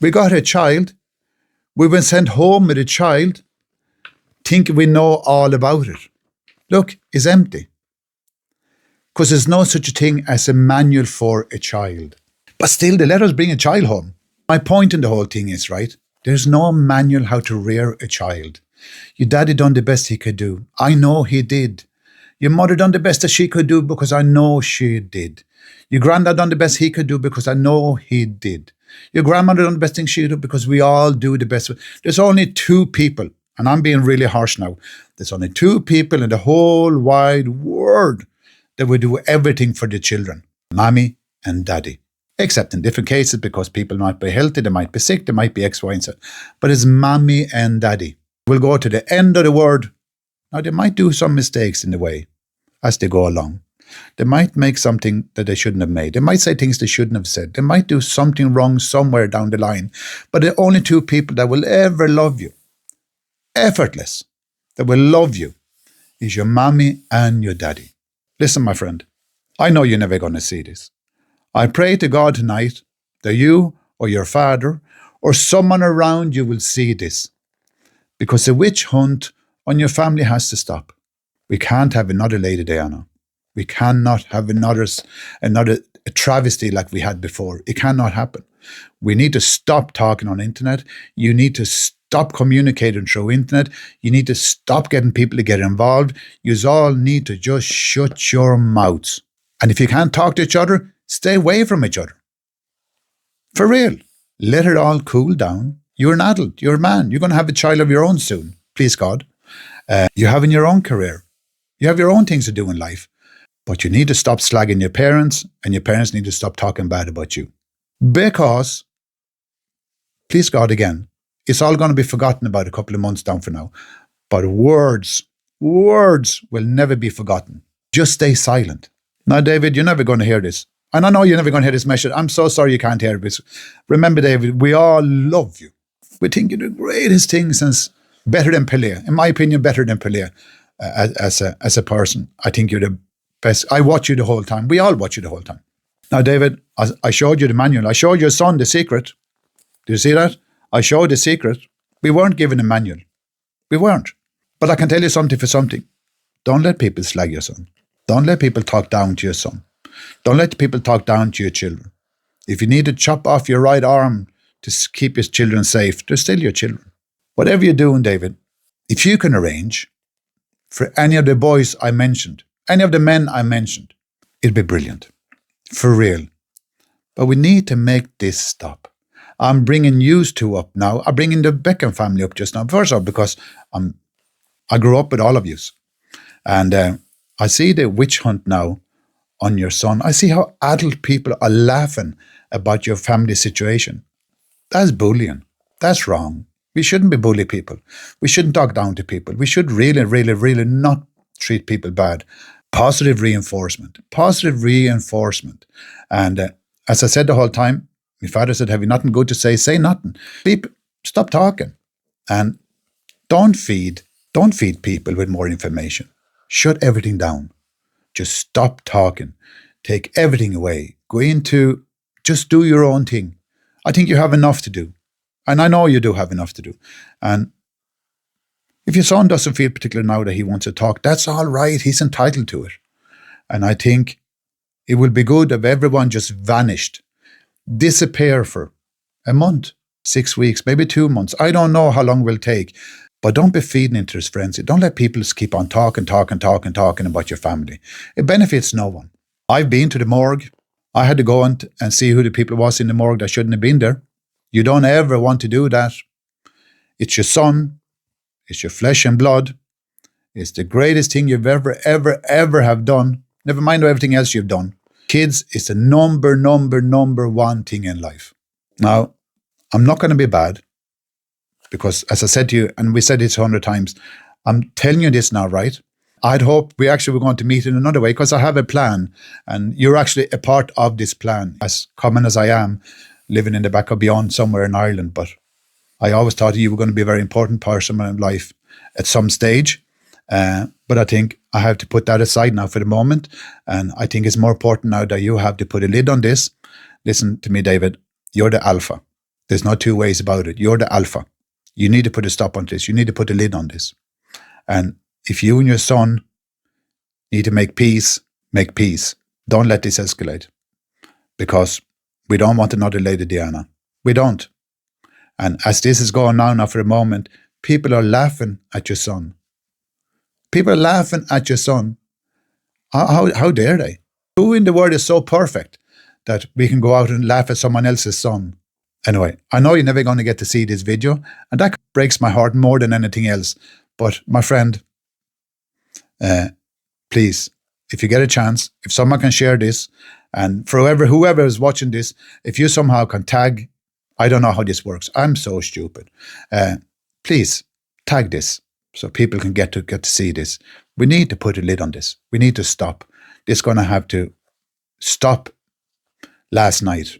We got a child. We've been sent home with a child, thinking we know all about it. Look, it's empty. Because there's no such a thing as a manual for a child. But still, they let us bring a child home. My point in the whole thing is, right, there's no manual how to rear a child. Your daddy done the best he could do. I know he did. Your mother done the best that she could do because I know she did. Your granddad done the best he could do because I know he did. Your grandmother done the best thing she could do because we all do the best. There's only two people, and I'm being really harsh now. There's only two people in the whole wide world that will do everything for the children. Mommy and daddy. Except in different cases because people might be healthy, they might be sick, they might be X, Y, and Z. But it's mommy and daddy. We'll go to the end of the word. Now, they might do some mistakes in the way as they go along. They might make something that they shouldn't have made. They might say things they shouldn't have said. They might do something wrong somewhere down the line. But the only two people that will ever love you, effortless, that will love you, is your mommy and your daddy. Listen, my friend, I know you're never going to see this. I pray to God tonight that you or your father or someone around you will see this. Because the witch hunt on your family has to stop. We can't have another Lady Diana. We cannot have another travesty like we had before. It cannot happen. We need to stop talking on internet. You need to stop communicating through internet. You need to stop getting people to get involved. You all need to just shut your mouths. And if you can't talk to each other, stay away from each other. For real. Let it all cool down. You're an adult. You're a man. You're going to have a child of your own soon. Please God. You're having your own career. You have your own things to do in life. But you need to stop slagging your parents, and your parents need to stop talking bad about you. Because, please God again, it's all going to be forgotten about a couple of months down from now. But words will never be forgotten. Just stay silent. Now, David, you're never going to hear this. And I know you're never going to hear this message. I'm so sorry you can't hear it. Remember, David, we all love you. We think you're the greatest thing since better than Pelé. In my opinion, better than Pelé as a person. I think you're the best. I watch you the whole time. We all watch you the whole time. Now, David, I showed you the manual. I showed your son the secret. Do you see that? I showed the secret. We weren't given a manual. We weren't. But I can tell you something for something. Don't let people slag your son. Don't let people talk down to your son. Don't let people talk down to your children. If you need to chop off your right arm to keep your children safe, they're still your children. Whatever you're doing, David, if you can arrange for any of the boys I mentioned, any of the men I mentioned, it'd be brilliant. For real. But we need to make this stop. I'm bringing you two up now. I'm bringing the Beckham family up just now. First off, because I grew up with all of you. And I see the witch hunt now on your son. I see how adult people are laughing about your family situation. That's bullying. That's wrong. We shouldn't be bully people. We shouldn't talk down to people. We should really, really, really not treat people bad. Positive reinforcement. Positive reinforcement. And as I said the whole time, my father said, have you nothing good to say? Say nothing. People, stop talking. And don't feed people with more information. Shut everything down. Just stop talking. Take everything away. Go into, just do your own thing. I think you have enough to do. And I know you do have enough to do. And if your son doesn't feel particular now that he wants to talk, that's all right. He's entitled to it. And I think it will be good if everyone just vanished, disappear for a month, 6 weeks, maybe 2 months. I don't know how long it will take. But don't be feeding into this frenzy. Don't let people just keep on talking about your family. It benefits no one. I've been to the morgue. I had to go and see who the people was in the morgue that shouldn't have been there. You don't ever want to do that. It's your son. It's your flesh and blood. It's the greatest thing you've ever have done. Never mind everything else you've done. Kids is the number one thing in life. Now, I'm not going to be bad. Because as I said to you, and we said this 100 times, I'm telling you this now, right? I'd hope we actually were going to meet in another way because I have a plan and you're actually a part of this plan. As common as I am, living in the back of beyond somewhere in Ireland, but I always thought you were going to be a very important person in my life at some stage. But I think I have to put that aside now for the moment. And I think it's more important now that you have to put a lid on this. Listen to me, David, you're the alpha. There's no two ways about it. You're the alpha. You need to put a stop on this. You need to put a lid on this. And if you and your son need to make peace, make peace. Don't let this escalate. Because we don't want another Lady Diana. We don't. And as this is going on now for a moment, people are laughing at your son. People are laughing at your son. How dare they? Who in the world is so perfect that we can go out and laugh at someone else's son? Anyway, I know you're never going to get to see this video, and that breaks my heart more than anything else. But my friend, please, if you get a chance, if someone can share this, and for whoever is watching this, if you somehow can tag, I don't know how this works. I'm so stupid. Please tag this so people can get to see this. We need to put a lid on this. We need to stop. This is going to have to stop last night.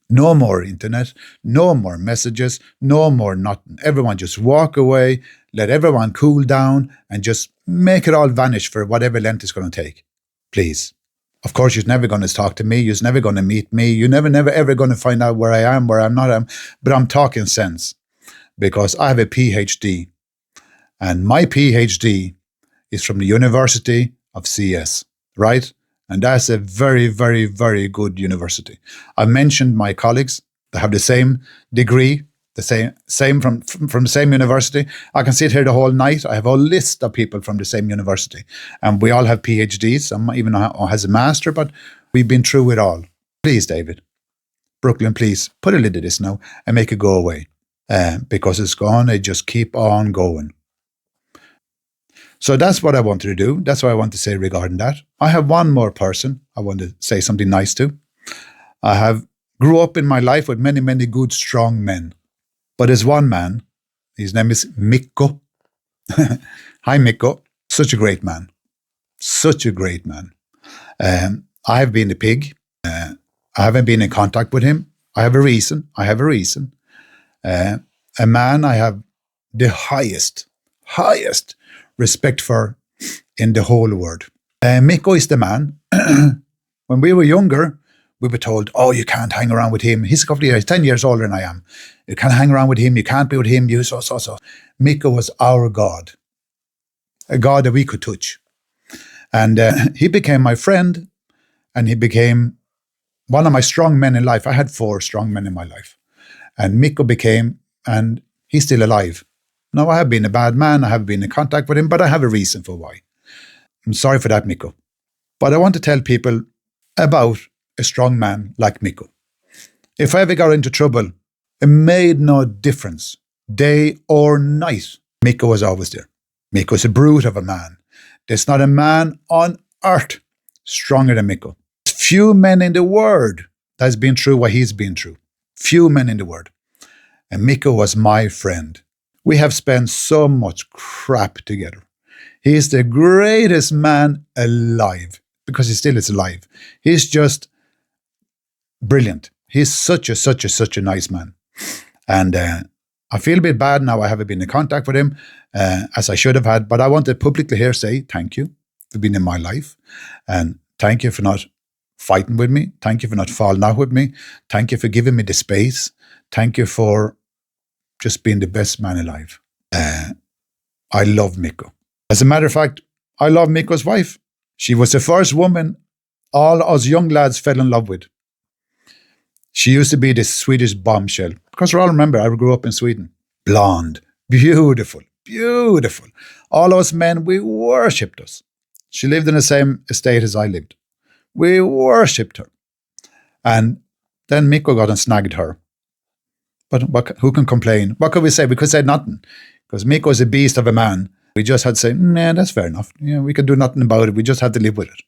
No more internet, no more messages, no more nothing. Everyone just walk away, let everyone cool down, and just make it all vanish for whatever length it's going to take. Please. Of course, you're never going to talk to me. You're never going to meet me. You're never, ever going to find out where I am, where I'm not. But I'm talking sense because I have a PhD. And my PhD is from the University of CS, right? And that's a very, very, very good university. I mentioned my colleagues that have the same degree, the same from the same university. I can sit here the whole night. I have a list of people from the same university. And we all have PhDs. Some even has a master, but we've been through it all. Please, David, Brooklyn, please put a lid to this now and make it go away. Because it's going to just keep on going. So that's what I wanted to do. That's what I want to say regarding that. I have one more person I want to say something nice to. I grew up in my life with many, many good, strong men. But there's one man, his name is Mikko. Hi, Mikko. Such a great man. Such a great man. I have been a pig. I haven't been in contact with him. I have a reason. A man I have the highest respect for in the whole world. Mikko is the man. When we were younger, we were told, oh, you can't hang around with him. He's a couple of years, 10 years older than I am. You can't hang around with him. You can't be with him. So. Mikko was our God, a God that we could touch. And he became my friend, and he became one of my strong men in life. I had 4 strong men in my life. And Mikko became, and he's still alive. Now, I have been a bad man. I have been in contact with him, but I have a reason for why. I'm sorry for that, Mikko. But I want to tell people about a strong man like Mikko. If I ever got into trouble, it made no difference, day or night. Mikko was always there. Mikko is a brute of a man. There's not a man on earth stronger than Mikko. Few men in the world that's been through what he's been through. Few men in the world. And Mikko was my friend. We have spent so much crap together. He is the greatest man alive, because he still is alive. He's just brilliant. He's such a nice man. And I feel a bit bad now I haven't been in contact with him as I should have had, but I want to publicly here say thank you for being in my life. And thank you for not fighting with me. Thank you for not falling out with me. Thank you for giving me the space. Thank you for just being the best man alive. I love Mikko. As a matter of fact, I love Mikko's wife. She was the first woman all us young lads fell in love with. She used to be this Swedish bombshell. Because we all remember, I grew up in Sweden. Blonde, beautiful. All us men, we worshipped us. She lived in the same estate as I lived. We worshipped her. And then Mikko got and snagged her. But who can complain? What could we say? We could say nothing. Because Mikko is a beast of a man. We just had to say, nah, that's fair enough. We could do nothing about it. We just had to live with it.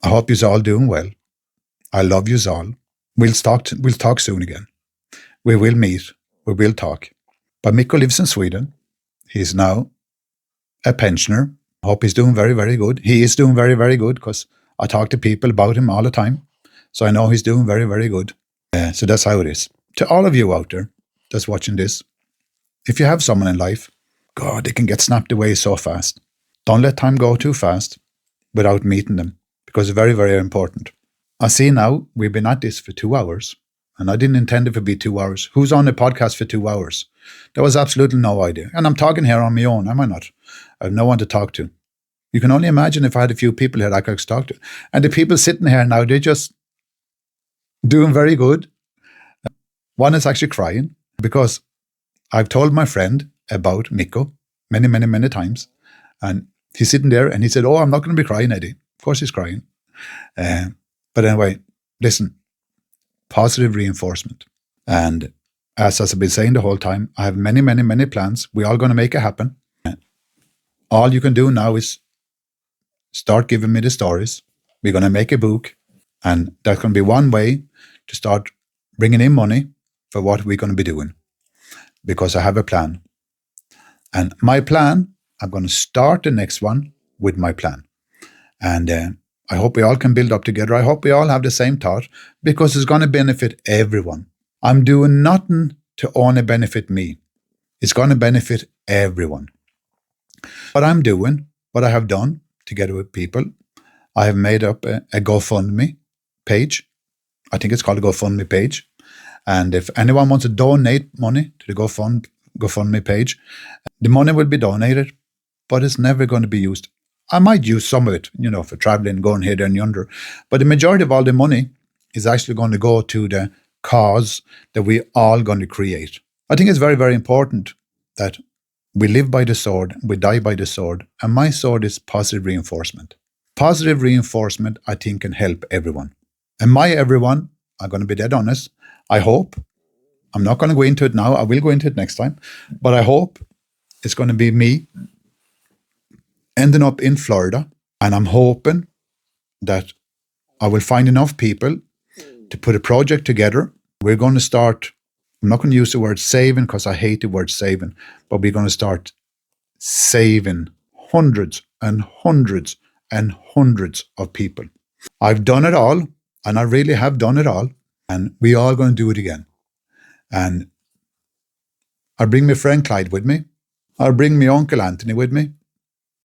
I hope you're all doing well. I love you all. We'll talk soon again. We will meet. We will talk. But Mikko lives in Sweden. He's now a pensioner. I hope he's doing very, very good. He is doing very, very good because I talk to people about him all the time. So I know he's doing very, very good. So that's how it is. To all of you out there that's watching this, if you have someone in life, God, they can get snapped away so fast. Don't let time go too fast without meeting them, because it's very, very important. I see now we've been at this for 2 hours And I didn't intend it to be 2 hours. Who's on a podcast for 2 hours? There was absolutely no idea. And I'm talking here on my own, am I not? I have no one to talk to. You can only imagine if I had a few people here I could talk to. And the people sitting here now, they're just doing very good. One is actually crying because I've told my friend about Mikko many, many, many times. And he's sitting there and he said, "Oh, I'm not going to be crying, Eddie." Of course he's crying. But anyway, listen, positive reinforcement. And as I've been saying the whole time, I have many, many, many plans. We're all going to make it happen. All you can do now is start giving me the stories. We're going to make a book. And that's going to be one way to start bringing in money for what we're going to be doing. Because I have a plan. And my plan, I'm going to start the next one with my plan. And I hope we all can build up together. I hope we all have the same thought because it's going to benefit everyone. I'm doing nothing to only benefit me. It's going to benefit everyone. What I'm doing, what I have done together with people, I have made up a GoFundMe page. I think it's called a GoFundMe page. And if anyone wants to donate money to the GoFundMe page, the money will be donated, but it's never going to be used. I might use some of it, for traveling, going here, there, and yonder. But the majority of all the money is actually going to go to the cause that we're all going to create. I think it's very, very important that we live by the sword, we die by the sword, and my sword is positive reinforcement. Positive reinforcement, I think, can help everyone. And my everyone, I'm going to be dead honest, I hope, I'm not going to go into it now, I will go into it next time, but I hope it's going to be me ending up in Florida, and I'm hoping that I will find enough people to put a project together. We're going to start, I'm not going to use the word saving because I hate the word saving, but we're going to start saving hundreds and hundreds and hundreds of people. I've done it all, and I really have done it all, and we are going to do it again. And I'll bring my friend Clyde with me. I'll bring my uncle Anthony with me.